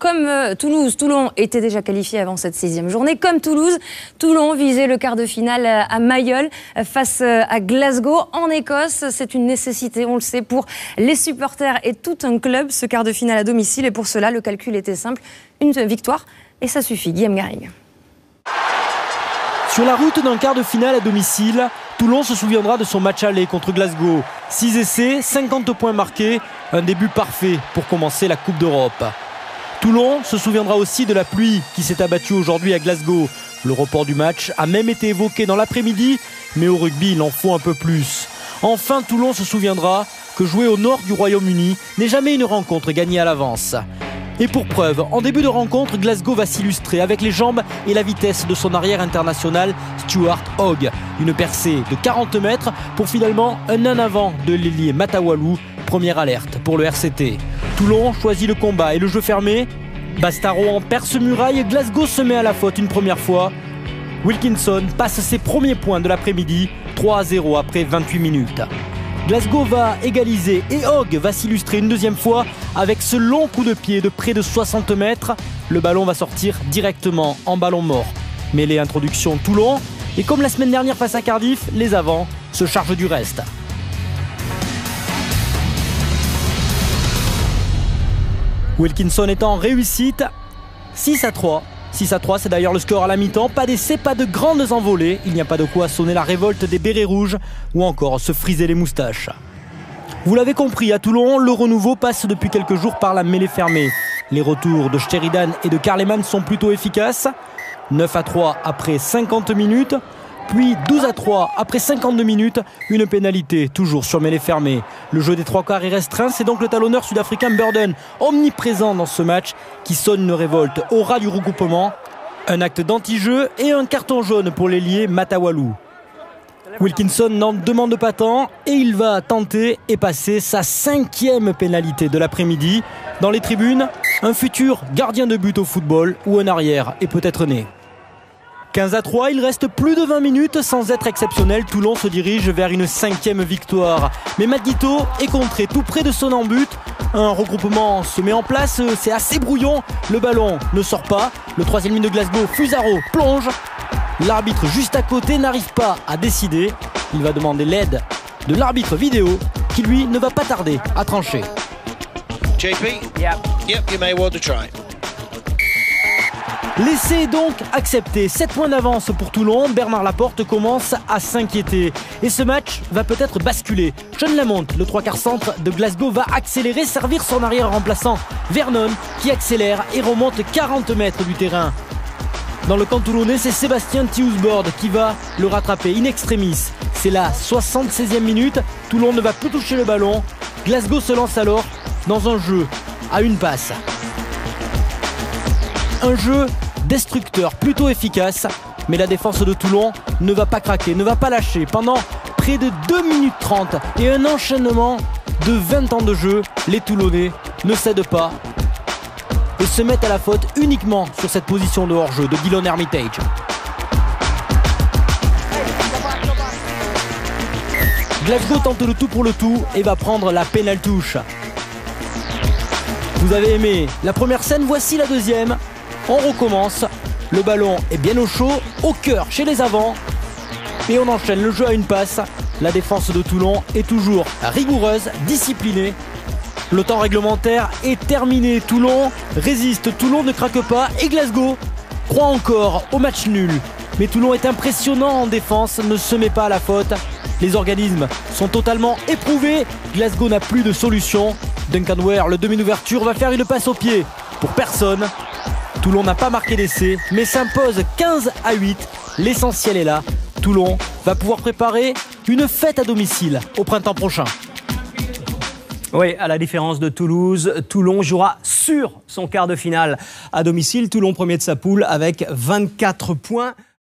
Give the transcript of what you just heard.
comme Toulouse, Toulon était déjà qualifié avant cette 6e journée. Comme Toulouse, Toulon visait le quart de finale à Mayol face à Glasgow en Écosse. C'est une nécessité, on le sait, pour les supporters et tout un club, ce quart de finale à domicile. Et pour cela, le calcul était simple, une victoire et ça suffit. Guillaume Garing. Sur la route d'un quart de finale à domicile, Toulon se souviendra de son match aller contre Glasgow. 6 essais, 50 points marqués, un début parfait pour commencer la Coupe d'Europe. Toulon se souviendra aussi de la pluie qui s'est abattue aujourd'hui à Glasgow. Le report du match a même été évoqué dans l'après-midi, mais au rugby, il en faut un peu plus. Enfin, Toulon se souviendra que jouer au nord du Royaume-Uni n'est jamais une rencontre gagnée à l'avance. Et pour preuve, en début de rencontre, Glasgow va s'illustrer avec les jambes et la vitesse de son arrière international Stuart Hogg. Une percée de 40 mètres pour finalement un en avant de l'ailier Matawalu. Première alerte pour le RCT. Toulon choisit le combat et le jeu fermé. Bastaro en perce-muraille, Glasgow se met à la faute une première fois. Wilkinson passe ses premiers points de l'après-midi, 3-0 après 28 minutes. Glasgow va égaliser et Hogg va s'illustrer une deuxième fois avec ce long coup de pied de près de 60 mètres. Le ballon va sortir directement en ballon mort. Mêlée introduction Toulon. Et comme la semaine dernière face à Cardiff, les avants se chargent du reste. Wilkinson est en réussite. 6-3. 6-3, c'est d'ailleurs le score à la mi-temps. Pas d'essai, pas de grandes envolées. Il n'y a pas de quoi sonner la révolte des bérets rouges ou encore se friser les moustaches. Vous l'avez compris, à Toulon, le renouveau passe depuis quelques jours par la mêlée fermée. Les retours de Sheridan et de Karleman sont plutôt efficaces. 9-3 après 50 minutes. Puis 12-3 après 52 minutes, une pénalité toujours sur mêlée fermée. Le jeu des trois quarts est restreint, c'est donc le talonneur sud-africain Burden, omniprésent dans ce match, qui sonne une révolte au ras du regroupement. Un acte d'anti-jeu et un carton jaune pour l'ailier Matawalu. Wilkinson n'en demande pas tant et il va tenter et passer sa 5e pénalité de l'après-midi. Dans les tribunes, un futur gardien de but au football ou un arrière est peut-être né. 15-3, il reste plus de 20 minutes sans être exceptionnel. Toulon se dirige vers une 5e victoire. Mais Maguito est contré tout près de son en-but. Un regroupement se met en place, c'est assez brouillon. Le ballon ne sort pas. Le 3e ligne de Glasgow, Fusaro, plonge. L'arbitre juste à côté n'arrive pas à décider. Il va demander l'aide de l'arbitre vidéo qui lui ne va pas tarder à trancher. JP? Yep, you may want to try. L'essai est donc accepté. 7 points d'avance pour Toulon. Bernard Laporte commence à s'inquiéter. Et ce match va peut-être basculer. Sean Lamont, le 3/4 centre de Glasgow, va accélérer, servir son arrière remplaçant Vernon qui accélère et remonte 40 mètres du terrain. Dans le camp toulonnais, c'est Sébastien Thiusbord qui va le rattraper in extremis. C'est la 76e minute. Toulon ne va plus toucher le ballon. Glasgow se lance alors dans un jeu à une passe. Un jeu destructeur, plutôt efficace, mais la défense de Toulon ne va pas craquer, ne va pas lâcher. Pendant près de 2 minutes 30 et un enchaînement de 20 ans de jeu, les Toulonnais ne cèdent pas et se mettent à la faute uniquement sur cette position de hors-jeu de Dillon Hermitage. Glasgow tente le tout pour le tout et va prendre la pénale touche. Vous avez aimé la première scène, voici la deuxième. On recommence, le ballon est bien au chaud, au cœur chez les avants. Et on enchaîne le jeu à une passe. La défense de Toulon est toujours rigoureuse, disciplinée. Le temps réglementaire est terminé. Toulon résiste, Toulon ne craque pas. Et Glasgow croit encore au match nul. Mais Toulon est impressionnant en défense, ne se met pas à la faute. Les organismes sont totalement éprouvés. Glasgow n'a plus de solution. Duncan Ware, le demi d'ouverture, va faire une passe au pied pour personne. Toulon n'a pas marqué d'essai, mais s'impose 15-8. L'essentiel est là. Toulon va pouvoir préparer une fête à domicile au printemps prochain. Oui, à la différence de Toulouse, Toulon jouera sur son quart de finale à domicile. Toulon premier de sa poule avec 24 points.